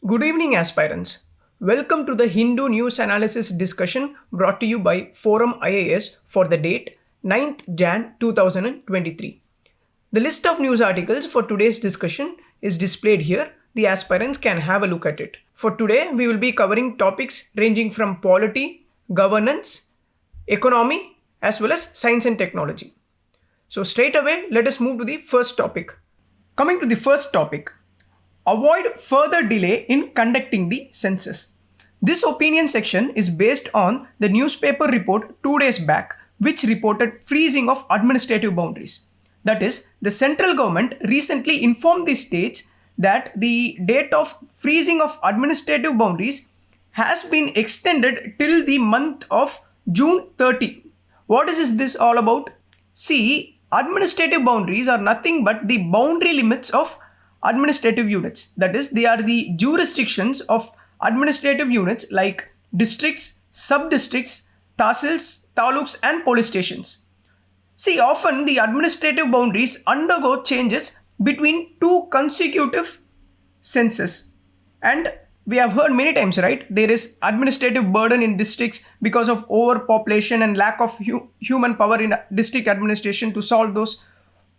Good evening, aspirants. Welcome to the Hindu news analysis discussion brought to you by ForumIAS for the date 9th Jan 2023. The list of news articles for today's discussion is displayed here. The aspirants can have a look at it. For today, we will be covering topics ranging from polity, governance, economy, as well as science and technology. So straight away, let us move to the first topic. Coming to the first topic, avoid further delay in conducting the census. This opinion section is based on the newspaper report 2 days back, which reported freezing of administrative boundaries. That is, the central government recently informed the states that the date of freezing of administrative boundaries has been extended till the month of June 30. What is this all about? See, administrative boundaries are nothing but the boundary limits of administrative units. That is, they are the jurisdictions of administrative units like districts, sub-districts, tahsils, taluks and police stations. See, often the administrative boundaries undergo changes between two consecutive census. And we have heard many times, right? There is administrative burden in districts because of overpopulation and lack of human power in district administration to solve those.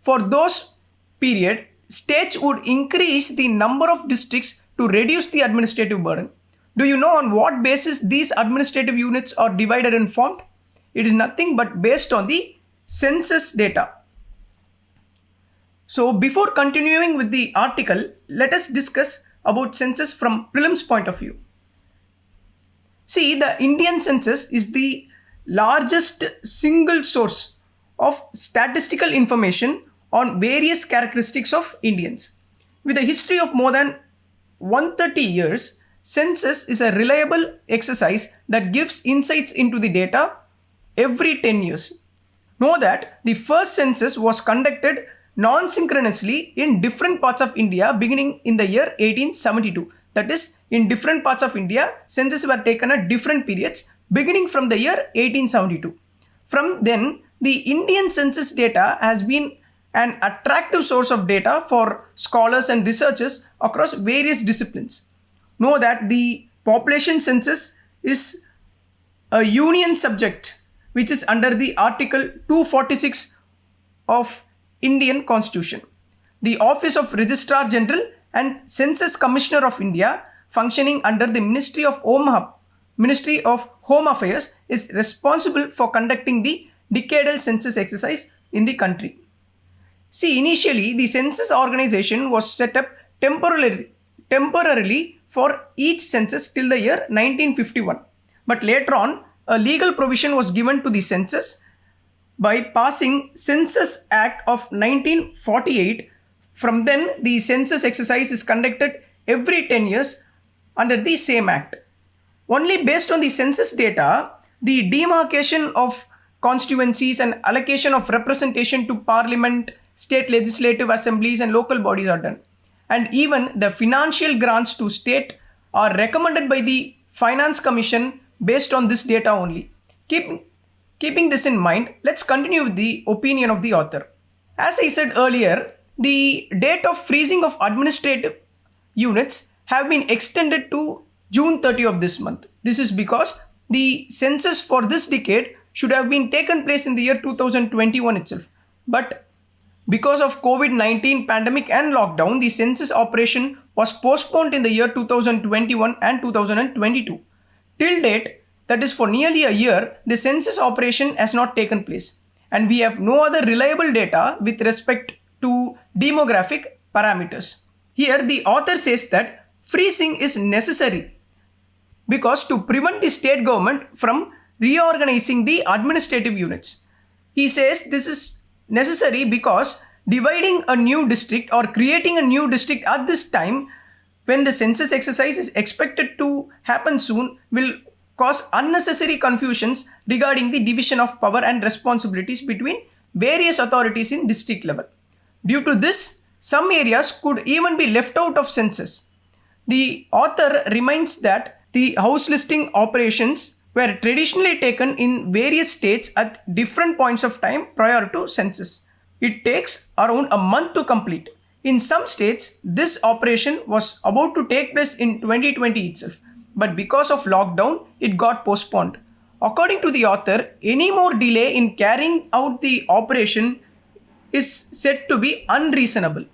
For those period, states would increase the number of districts to reduce the administrative burden. Do you know on what basis these administrative units are divided and formed? It is nothing but based on the census data. So before continuing with the article, let us discuss about census from prelims point of view. See, the Indian census is the largest single source of statistical information on various characteristics of Indians. With a history of more than 130 years, census is a reliable exercise that gives insights into the data every 10 years. Know that the first census was conducted non-synchronously in different parts of India beginning in the year 1872. That is, in different parts of India, censuses were taken at different periods beginning from the year 1872. From then, the Indian census data has been an attractive source of data for scholars and researchers across various disciplines. Know that the population census is a union subject which is under the Article 246 of Indian Constitution. The Office of Registrar General and Census Commissioner of India, functioning under the Ministry of Home Affairs, is responsible for conducting the decadal census exercise in the country. See, initially the census organization was set up temporarily for each census till the year 1951. But later on, a legal provision was given to the census by passing Census Act of 1948. From then, the census exercise is conducted every 10 years under the same act. Only based on the census data, the demarcation of constituencies and allocation of representation to parliament, state legislative assemblies and local bodies are done. And even the financial grants to state are recommended by the Finance Commission based on this data only. Keeping this in mind, let's continue with the opinion of the author. As I said earlier, the date of freezing of administrative units have been extended to June 30 of this month. This is because the census for this decade should have been taken place in the year 2021 itself. But because of COVID-19 pandemic and lockdown, the census operation was postponed in the year 2021 and 2022. Till date, that is for nearly a year, the census operation has not taken place. And we have no other reliable data with respect to demographic parameters. Here, the author says that freezing is necessary because to prevent the state government from reorganizing the administrative units. He says this is necessary because dividing a new district or creating a new district at this time when the census exercise is expected to happen soon will cause unnecessary confusions regarding the division of power and responsibilities between various authorities in district level. Due to this, some areas could even be left out of census. The author reminds that the house listing operations were traditionally taken in various states at different points of time prior to census. It takes around a month to complete. In some states, this operation was about to take place in 2020 itself, but because of lockdown, it got postponed. According to the author, any more delay in carrying out the operation is said to be unreasonable.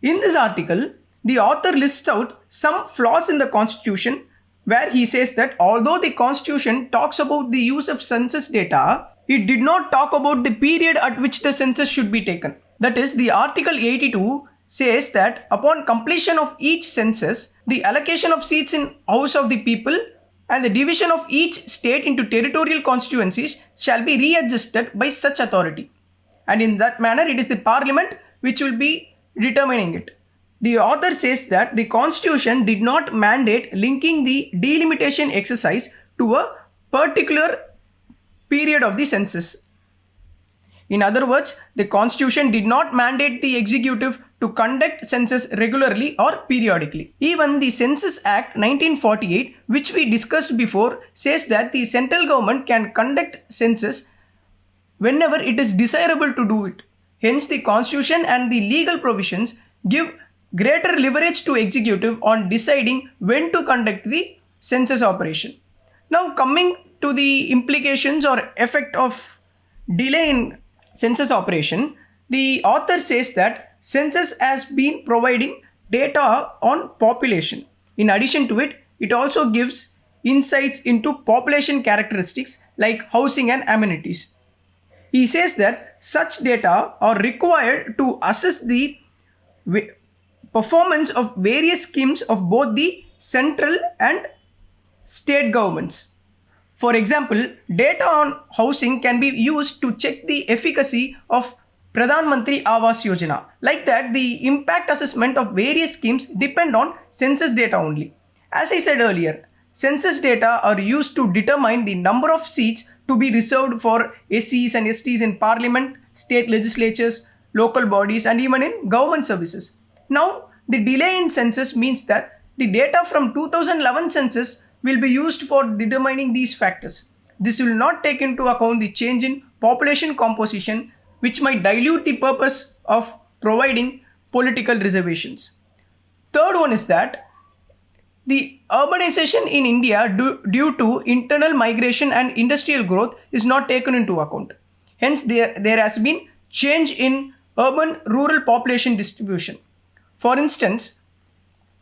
In this article, the author lists out some flaws in the constitution where he says that although the constitution talks about the use of census data, it did not talk about the period at which the census should be taken. That is, the Article 82 says that upon completion of each census, the allocation of seats in House of the People and the division of each state into territorial constituencies shall be readjusted by such authority. And in that manner, it is the parliament which will be determining it. The author says that the constitution did not mandate linking the delimitation exercise to a particular period of the census. In other words, the constitution did not mandate the executive to conduct census regularly or periodically. Even the Census Act 1948, which we discussed before, says that the central government can conduct census whenever it is desirable to do it. Hence, the constitution and the legal provisions give greater leverage to executive on deciding when to conduct the census operation. Now, coming to the implications or effect of delay in census operation, the author says that census has been providing data on population. In addition to it, it also gives insights into population characteristics like housing and amenities. He says that such data are required to assess the performance of various schemes of both the central and state governments. For example, data on housing can be used to check the efficacy of Pradhan Mantri Awas Yojana. Like that, the impact assessment of various schemes depend on census data only. As I said earlier, census data are used to determine the number of seats to be reserved for SCs and STs in parliament, state legislatures, local bodies, and even in government services. Now, the delay in census means that the data from 2011 census will be used for determining these factors. This will not take into account the change in population composition, which might dilute the purpose of providing political reservations. Third one is that the urbanization in India due to internal migration and industrial growth is not taken into account. Hence, there has been change in urban-rural population distribution. For instance,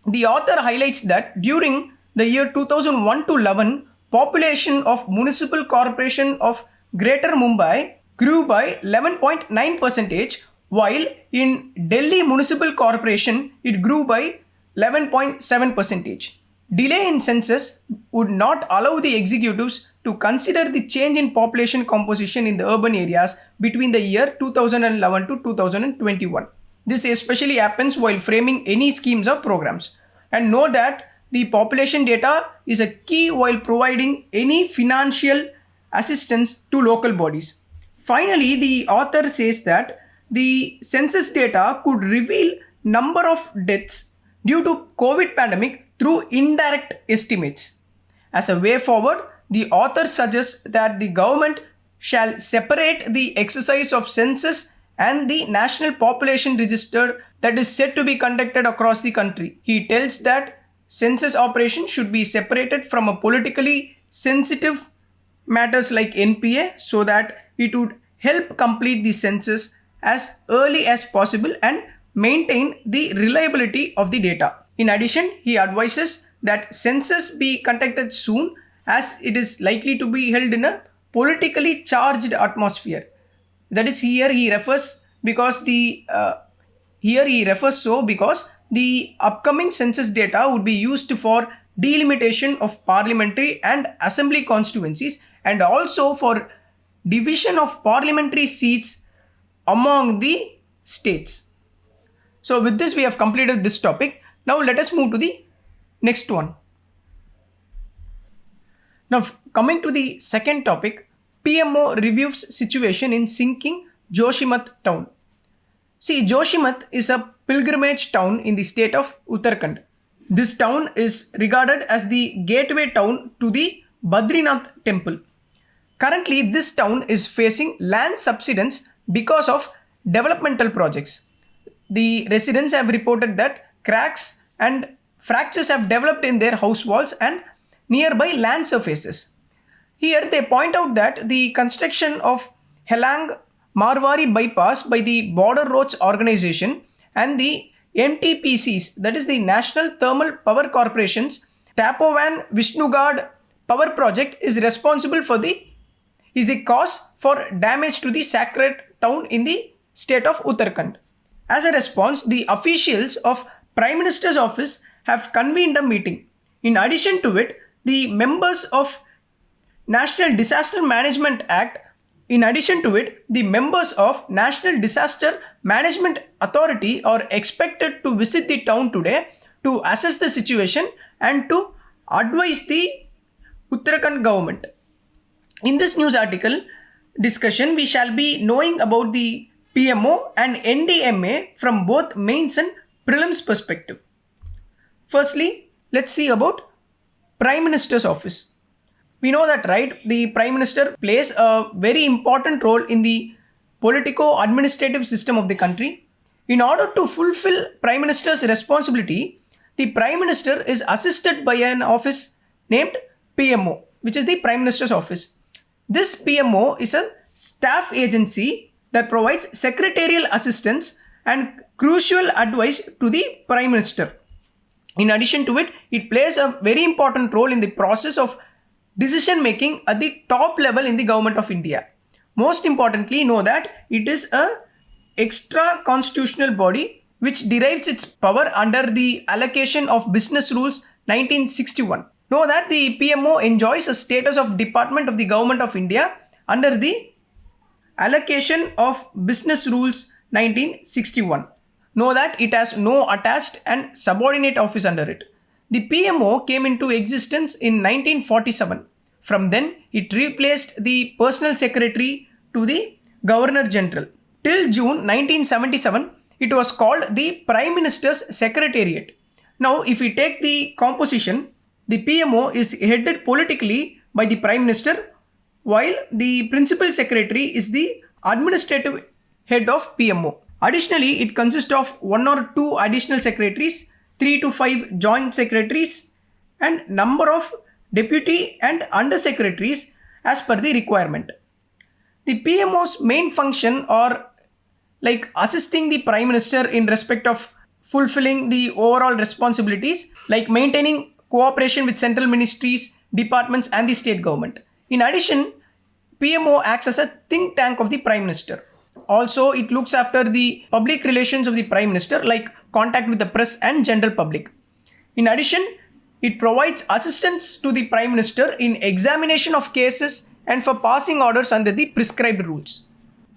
the author highlights that during the year 2001 to 11, population of Municipal Corporation of Greater Mumbai grew by 11.9%, while in Delhi Municipal Corporation it grew by 11.7%. Delay in census would not allow the executives to consider the change in population composition in the urban areas between the year 2011 to 2021. This especially happens while framing any schemes or programs. And know that the population data is a key while providing any financial assistance to local bodies. Finally, the author says that the census data could reveal number of deaths due to COVID pandemic through indirect estimates. As a way forward, the author suggests that the government shall separate the exercise of census and the national population register that is said to be conducted across the country. He tells that census operation should be separated from a politically sensitive matters like NPA so that it would help complete the census as early as possible and maintain the reliability of the data. In addition, he advises that census be conducted soon as it is likely to be held in a politically charged atmosphere. That is, here he refers because the upcoming census data would be used for delimitation of parliamentary and assembly constituencies and also for division of parliamentary seats among the states. So with this we have completed this topic. Now let us move to the next one. Now coming to the second topic, PMO reviews situation in sinking Joshimath town. See, Joshimath is a pilgrimage town in the state of Uttarakhand. This town is regarded as the gateway town to the Badrinath temple. Currently, this town is facing land subsidence because of developmental projects. The residents have reported that cracks and fractures have developed in their house walls and nearby land surfaces. Here they point out that the construction of Helang Marwari bypass by the Border Roads Organization and the NTPCs, that is the National Thermal Power Corporation's Tapovan Vishnugad power project is responsible for the cause for damage to the sacred town in the state of Uttarakhand. As a response, the officials of Prime Minister's office have convened a meeting. In addition to it, the members of National Disaster Management Act, in addition to it, the members of National Disaster Management Authority are expected to visit the town today to assess the situation and to advise the Uttarakhand government. In this news article discussion, we shall be knowing about the PMO and NDMA from both mains and prelims perspective. Firstly, let's see about Prime Minister's office. We know that, right? The Prime Minister plays a very important role in the politico-administrative system of the country. In order to fulfill Prime Minister's responsibility, the Prime Minister is assisted by an office named PMO, which is the Prime Minister's office. This PMO is a staff agency that provides secretarial assistance and crucial advice to the Prime Minister. In addition to it, it plays a very important role in the process of decision making at the top level in the government of India. Most importantly, know that it is a extra constitutional body which derives its power under the allocation of business rules 1961. Know that the PMO enjoys a status of department of the government of India under the allocation of business rules 1961. Know that it has no attached and subordinate office under it. The PMO came into existence in 1947. From then, it replaced the personal secretary to the Governor General. Till June 1977, it was called the Prime Minister's Secretariat. Now, if we take the composition, the PMO is headed politically by the Prime Minister, while the Principal Secretary is the administrative head of PMO. Additionally, it consists of 1 or 2 additional secretaries, 3 to 5 joint secretaries, and number of deputy and under secretaries as per the requirement. The PMO's main function are like assisting the Prime Minister in respect of fulfilling the overall responsibilities, like maintaining cooperation with central ministries, departments and the state government. In addition, PMO acts as a think tank of the Prime Minister. Also, it looks after the public relations of the Prime Minister, like contact with the press and general public. In addition, it provides assistance to the Prime Minister in examination of cases and for passing orders under the prescribed rules.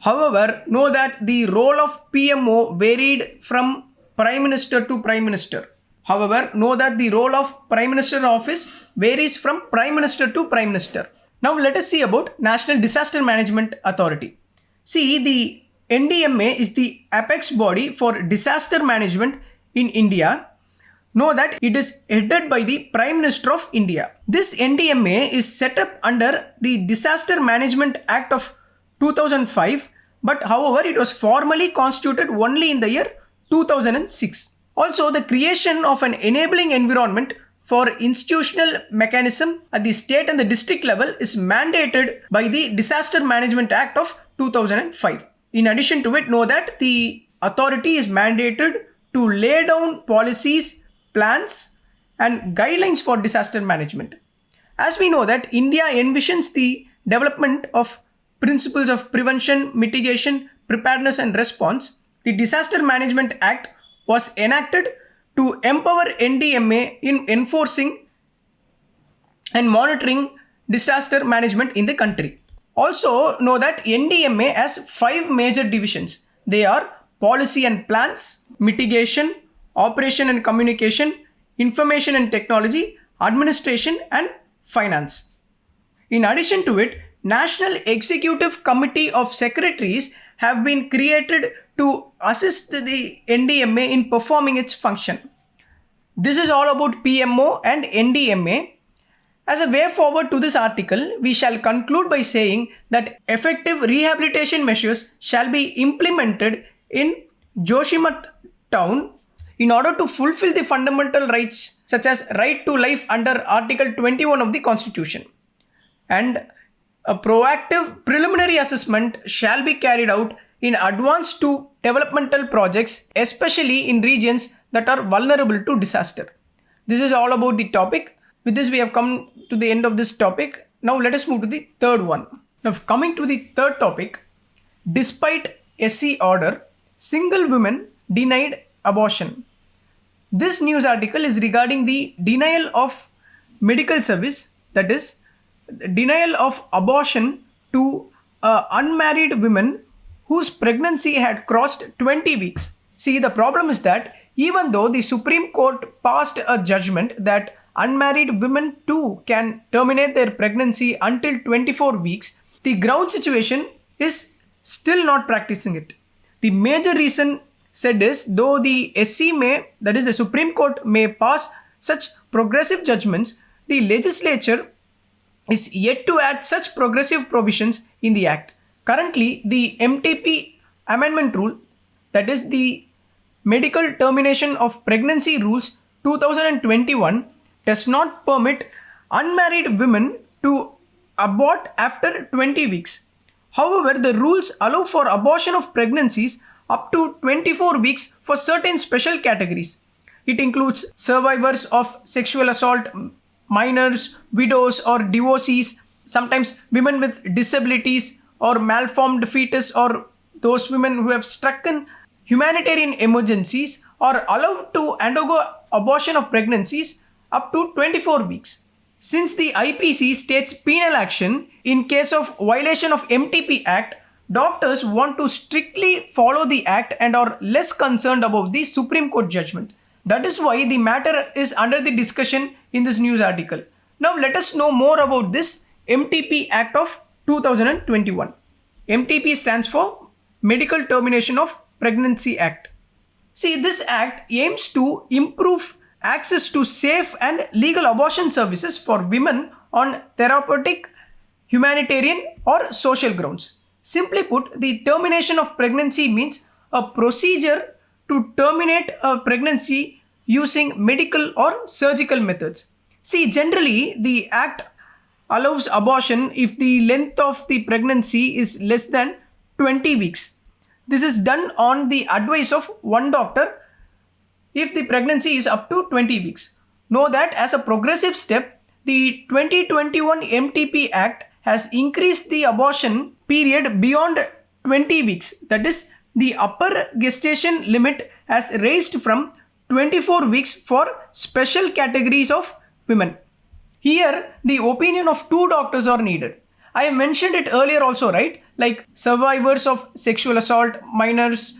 However, know that the role of PMO varied from Prime Minister to Prime Minister. However, know that the role of Prime Minister's office varies from Prime Minister to Prime Minister. Now let us see about National Disaster Management Authority. See, the NDMA is the apex body for disaster management in India. Know that it is headed by the Prime Minister of India. This NDMA is set up under the Disaster Management Act of 2005, but however, it was formally constituted only in the year 2006. Also, the creation of an enabling environment for institutional mechanism at the state and the district level is mandated by the Disaster Management Act of 2005. In addition to it, know that the authority is mandated to lay down policies, plans and guidelines for disaster management. As we know that India envisions the development of principles of prevention, mitigation, preparedness and response, the Disaster Management Act was enacted to empower NDMA in enforcing and monitoring disaster management in the country. Also know that NDMA has 5 major divisions. They are policy and plans, mitigation, operation and communication, information and technology, administration and finance. In addition to it, National Executive Committee of Secretaries have been created to assist the NDMA in performing its function. This is all about PMO and NDMA. As a way forward to this article, we shall conclude by saying that effective rehabilitation measures shall be implemented in Joshimath town in order to fulfill the fundamental rights such as right to life under Article 21 of the Constitution. And a proactive preliminary assessment shall be carried out in advance to developmental projects, especially in regions that are vulnerable to disaster. This is all about the topic. With this, we have come to the end of this topic. Now let us move to the third one. Now coming to the third topic, despite SC order, single women denied abortion. This news article is regarding the denial of medical service, that is, denial of abortion to unmarried women whose pregnancy had crossed 20 weeks. See, the problem is that even though the Supreme Court passed a judgment that unmarried women too can terminate their pregnancy until 24 weeks, the ground situation is still not practicing it. The major reason said is, though the SC may, that is the Supreme Court may pass such progressive judgments, the legislature is yet to add such progressive provisions in the Act. Currently, the MTP amendment rule, that is the Medical Termination of Pregnancy Rules 2021, does not permit unmarried women to abort after 20 weeks. However, the rules allow for abortion of pregnancies up to 24 weeks for certain special categories. It includes survivors of sexual assault, minors, widows or divorcees, sometimes women with disabilities or malformed fetus, or those women who have struck in humanitarian emergencies are allowed to undergo abortion of pregnancies up to 24 weeks. Since the IPC states penal action in case of violation of MTP Act, doctors want to strictly follow the Act and are less concerned about the Supreme Court judgment. That is why the matter is under the discussion in this news article. Now let us know more about this MTP Act of 2021. MTP stands for Medical Termination of Pregnancy Act. See, this act aims to improve access to safe and legal abortion services for women on therapeutic, humanitarian or social grounds. Simply put, the termination of pregnancy means a procedure to terminate a pregnancy using medical or surgical methods. See, generally the act allows abortion if the length of the pregnancy is less than 20 weeks. This is done on the advice of one doctor if the pregnancy is up to 20 weeks. Know that as a progressive step, the 2021 MTP Act has increased the abortion period beyond 20 weeks. That is, the upper gestation limit has raised from 24 weeks for special categories of women. Here, the opinion of two doctors are needed. I have mentioned it earlier also, right? Like survivors of sexual assault, minors,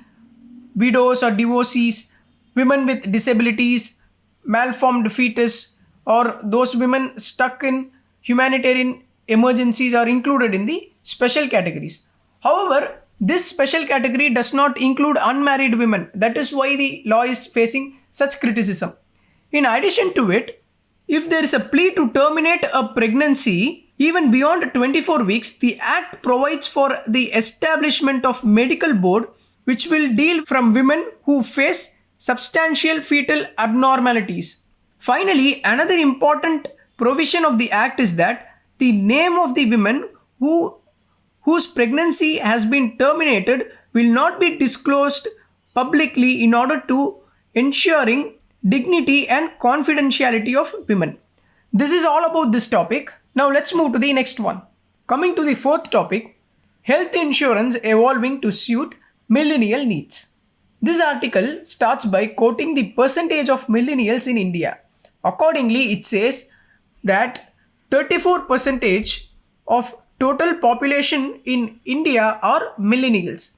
widows or divorcees, women with disabilities, malformed fetus, or those women stuck in humanitarian emergencies are included in the special categories. However, this special category does not include unmarried women. That is why the law is facing such criticism. In addition to it, if there is a plea to terminate a pregnancy even beyond 24 weeks, the Act provides for the establishment of medical board which will deal from women who face substantial fetal abnormalities. Finally, another important provision of the Act is that the name of the women whose pregnancy has been terminated will not be disclosed publicly in order to ensuring dignity and confidentiality of women. This is all about this topic. Now let's move to the next one. Coming to the fourth topic, health insurance evolving to suit millennial needs. This article starts by quoting the percentage of millennials in India. Accordingly, it says that 34% of total population in India are millennials.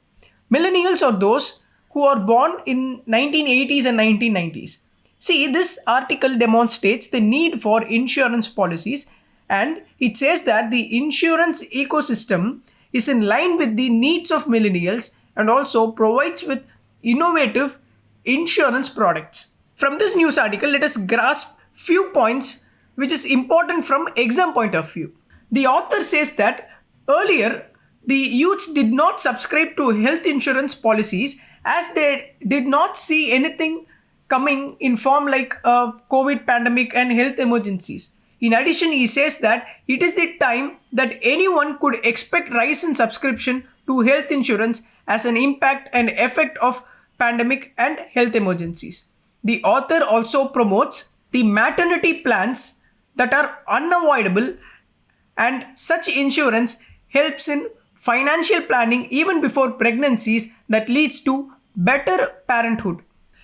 Millennials are those who are born in 1980s and 1990s. See, this article demonstrates the need for insurance policies, and it says that the insurance ecosystem is in line with the needs of millennials and also provides with innovative insurance products. From this news article, let us grasp few points which is important from exam point of view. The author says that earlier the youths did not subscribe to health insurance policies as they did not see anything coming in form like a COVID pandemic and health emergencies. In addition, he says that it is the time that anyone could expect rise in subscription to health insurance as an impact and effect of pandemic and health emergencies. The author also promotes the maternity plans that are unavoidable, and such insurance helps in financial planning even before pregnancies that leads to better parenthood.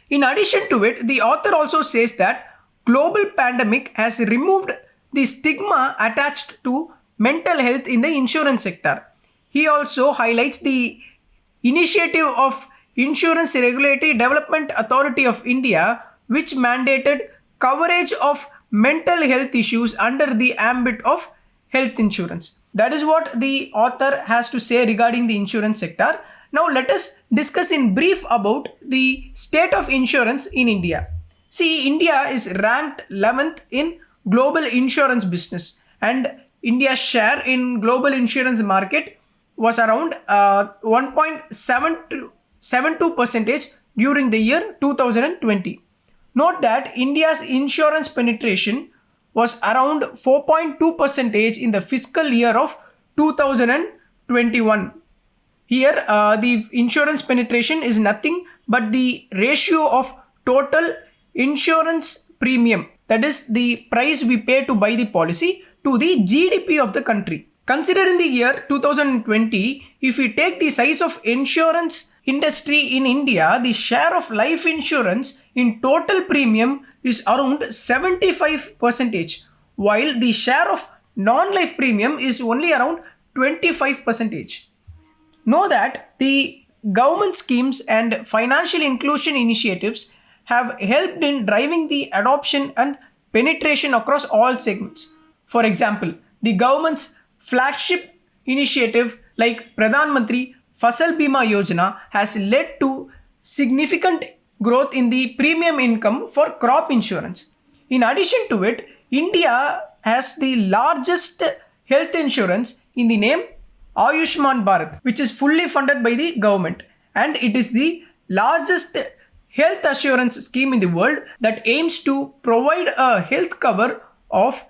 In addition to it, the author also says that global pandemic has removed the stigma attached to mental health in the insurance sector. He also highlights the initiative of Insurance Regulatory Development Authority of India, which mandated coverage of mental health issues under the ambit of health insurance. That is what the author has to say regarding the insurance sector. Now let us discuss in brief about the state of insurance in India. See, India is ranked 11th in global insurance business, and India's share in global insurance market was around 1.72% during the year 2020. Note that India's insurance penetration was around 4.2% in the fiscal year of 2021. Here, the insurance penetration is nothing but the ratio of total insurance premium, that is the price we pay to buy the policy, to the GDP of the country. Considering the year 2020, if we take the size of insurance industry in India, the share of life insurance in total premium is around 75%, while the share of non-life premium is only around 25%. Know that the government schemes and financial inclusion initiatives have helped in driving the adoption and penetration across all segments. For example, the government's flagship initiative like Pradhan Mantri Fasal Bima Yojana has led to significant growth in the premium income for crop insurance. In addition to it, India has the largest health insurance in the name Ayushman Bharat, which is fully funded by the government, and it is the largest health assurance scheme in the world that aims to provide a health cover of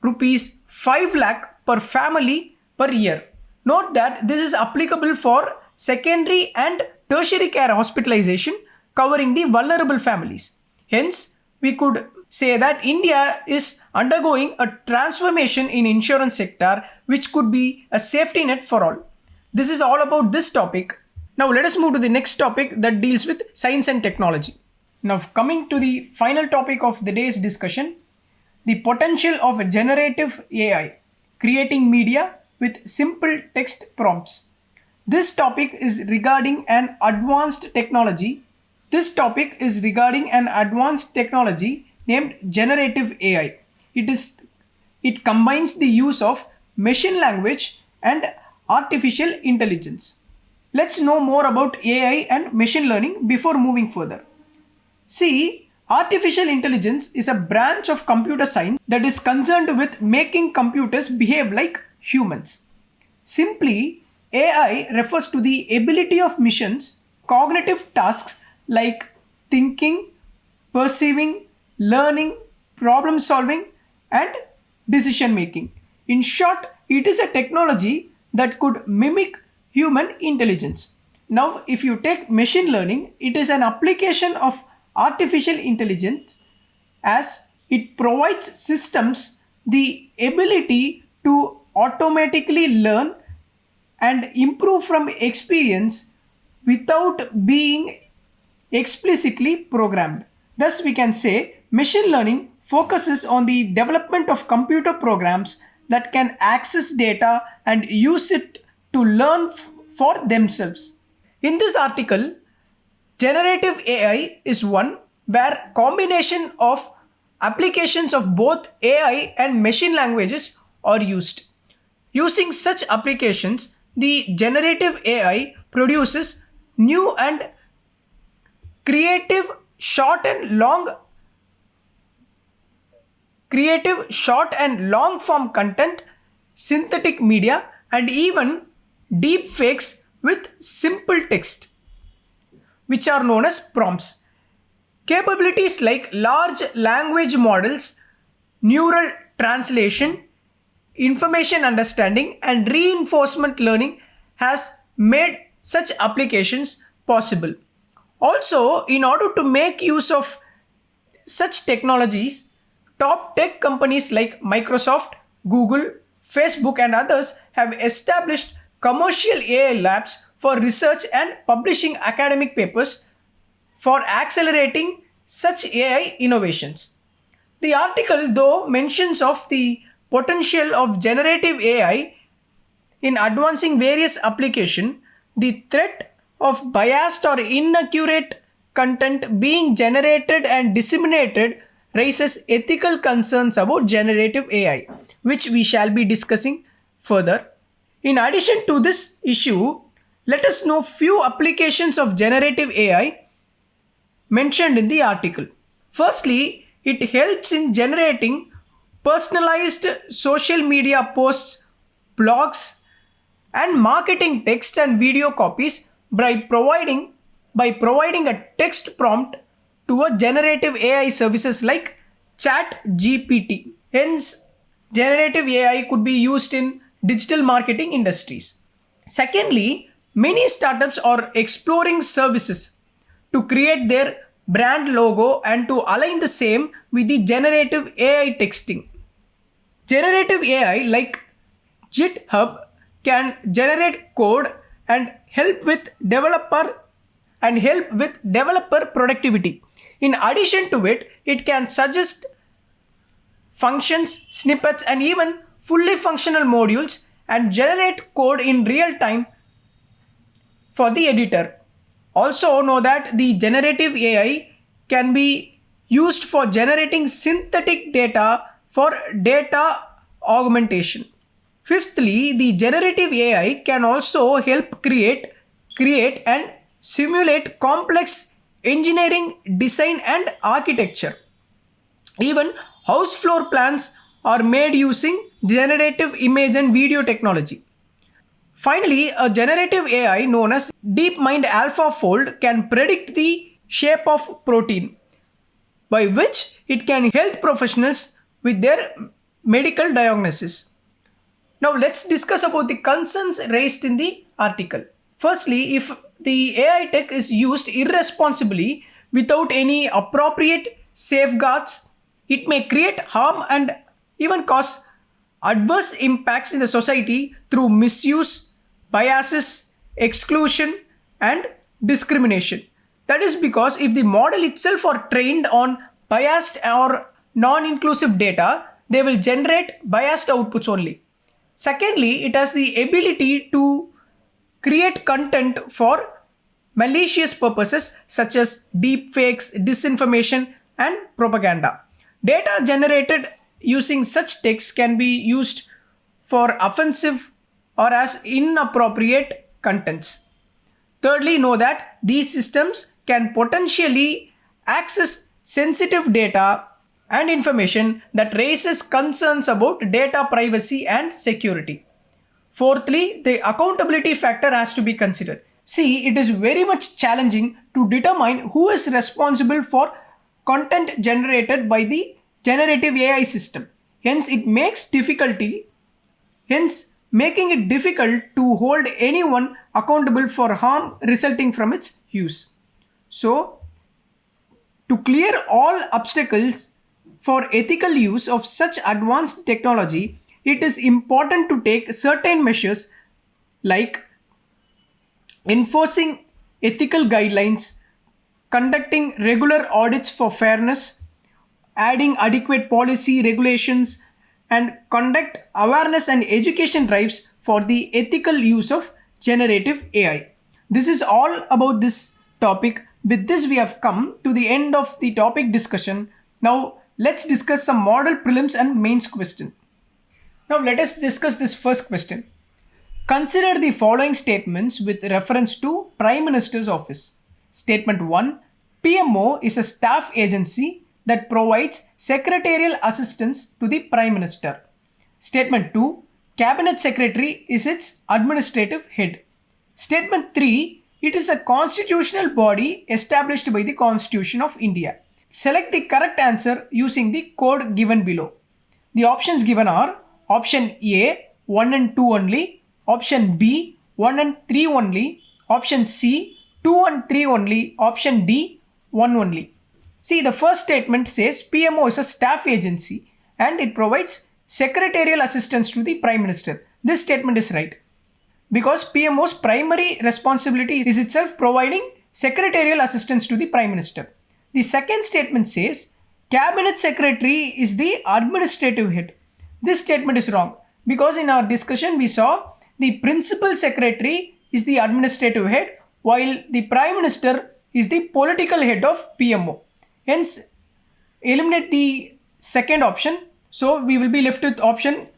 rupees 5 lakh per family per year. Note that this is applicable for secondary and tertiary care hospitalization covering the vulnerable families. Hence, we could say that India is undergoing a transformation in insurance sector which could be a safety net for all. This is all about this topic. Now let us move to the next topic that deals with science and technology. Now coming to the final topic of the day's discussion, the potential of generative AI, creating media with simple text prompts. This topic is regarding an advanced technology. Named generative AI. It combines the use of machine language and artificial intelligence. Let's know more about AI and machine learning before moving further. See, artificial intelligence is a branch of computer science that is concerned with making computers behave like humans. Simply, AI refers to the ability of machines, cognitive tasks like thinking, perceiving, learning, problem solving, and decision making. In short, it is a technology that could mimic human intelligence. Now, if you take machine learning, it is an application of artificial intelligence as it provides systems the ability to automatically learn and improve from experience without being explicitly programmed. Thus, we can say machine learning focuses on the development of computer programs that can access data and use it to learn for themselves. In this article, generative AI is one where combination of applications of both AI and machine languages are used. Using such applications, the generative AI produces new and creative short and long creative short and long form content, synthetic media, and even deep fakes with simple text, which are known as prompts. Capabilities like large language models, neural translation, information understanding, and reinforcement learning has made such applications possible. Also, in order to make use of such technologies, top tech companies like Microsoft, Google, Facebook, and others have established commercial AI labs for research and publishing academic papers for accelerating such AI innovations. The article, though, mentions of the potential of generative AI in advancing various applications, the threat of biased or inaccurate content being generated and disseminated raises ethical concerns about generative AI, which we shall be discussing further. In addition to this issue, let us know few applications of generative AI mentioned in the article. Firstly, it helps in generating personalized social media posts, blogs, and marketing text and video copies by providing a text prompt to a generative AI services like Chat GPT. Hence, generative AI could be used in digital marketing industries. Secondly, many startups are exploring services to create their brand logo and to align the same with the generative AI texting. Generative AI like GitHub can generate code and help with developer productivity. In addition to it, it can suggest functions, snippets, and even fully functional modules and generate code in real time for the editor. Also know that the generative AI can be used for generating synthetic data for data augmentation. Fifthly, the generative AI can also help create and simulate complex engineering design and architecture. Even house floor plans are made using generative image and video technology. Finally, a generative AI known as DeepMind AlphaFold can predict the shape of protein, by which it can help professionals with their medical diagnosis. Now let's discuss about the concerns raised in the article. Firstly, if the AI tech is used irresponsibly without any appropriate safeguards, it may create harm and even cause adverse impacts in the society through misuse, biases, exclusion, and discrimination. That is because if the model itself are trained on biased or non-inclusive data, they will generate biased outputs only. Secondly, it has the ability to create content for malicious purposes such as deep fakes, disinformation, and propaganda. Data generated using such text can be used for offensive or as inappropriate contents. Thirdly, know that these systems can potentially access sensitive data and information that raises concerns about data privacy and security. Fourthly, the accountability factor has to be considered. See, it is very much challenging to determine who is responsible for content generated by the generative AI system. Hence making it difficult to hold anyone accountable for harm resulting from its use. So, to clear all obstacles for ethical use of such advanced technology, it is important to take certain measures like enforcing ethical guidelines, conducting regular audits for fairness, adding adequate policy regulations, and conduct awareness and education drives for the ethical use of generative AI. This is all about this topic. With this, we have come to the end of the topic discussion. Now, let's discuss some model prelims and mains question. Now, let us discuss this first question. Consider the following statements with reference to Prime Minister's office. Statement 1. PMO is a staff agency that provides secretarial assistance to the Prime Minister. Statement 2. Cabinet Secretary is its administrative head. Statement 3. It is a constitutional body established by the Constitution of India. Select the correct answer using the code given below. The options given are option A 1 and 2 only, option B 1 and 3 only, option C 2 and 3 only, option D 1 only. See, the first statement says PMO is a staff agency and it provides secretarial assistance to the Prime Minister. This statement is right because PMO's primary responsibility is itself providing secretarial assistance to the Prime Minister. The second statement says Cabinet Secretary is the administrative head. This statement is wrong because in our discussion we saw the Principal Secretary is the administrative head while the Prime Minister is the political head of PMO. Hence, eliminate the second option. So, we will be left with option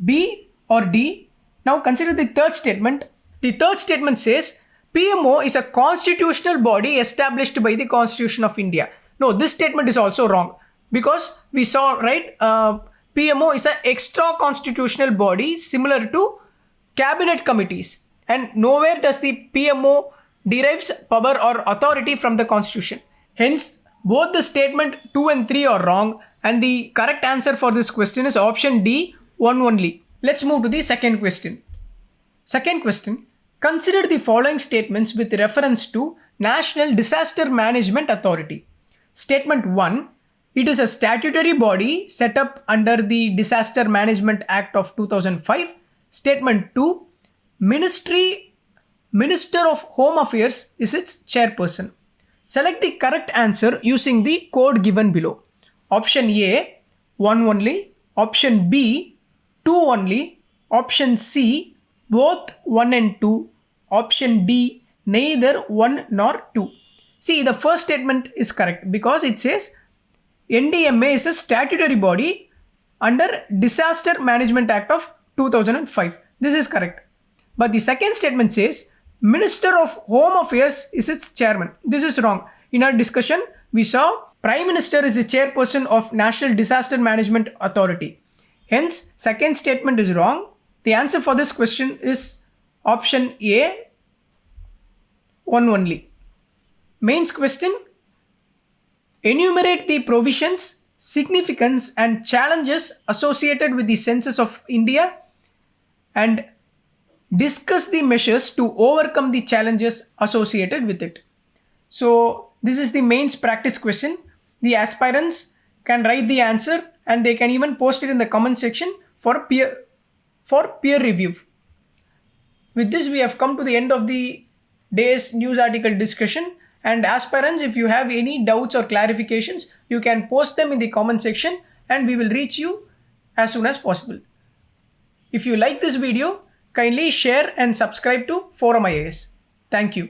B or D. Now, consider the third statement. The third statement says PMO is a constitutional body established by the Constitution of India. No, this statement is also wrong because we saw, right, PMO is an extra constitutional body similar to cabinet committees and nowhere does the PMO derives power or authority from the Constitution. Hence, both the statement 2 and 3 are wrong and the correct answer for this question is option D, 1 only. Let's move to the second question. Second question, consider the following statements with reference to National Disaster Management Authority. Statement 1, it is a statutory body set up under the Disaster Management Act of 2005. Statement 2, Minister of Home Affairs is its chairperson. Select the correct answer using the code given below. Option A, 1 only. Option B, 2 only. Option C, both 1 and 2. Option D, neither 1 nor 2. See, the first statement is correct because it says NDMA is a statutory body under Disaster Management Act of 2005. This is correct. But the second statement says Minister of Home Affairs is its chairman. This is wrong. In our discussion, we saw Prime Minister is the chairperson of National Disaster Management Authority. Hence, second statement is wrong. The answer for this question is option A, 1 only. Mains question. Enumerate the provisions, significance and challenges associated with the census of India and discuss the measures to overcome the challenges associated with it. So this is the mains practice question. The aspirants can write the answer and they can even post it in the comment section for peer review. With this, we have come to the end of the day's news article discussion. And aspirants, if you have any doubts or clarifications, you can post them in the comment section and we will reach you as soon as possible. If you like this video, kindly share and subscribe to ForumIAS. Thank you.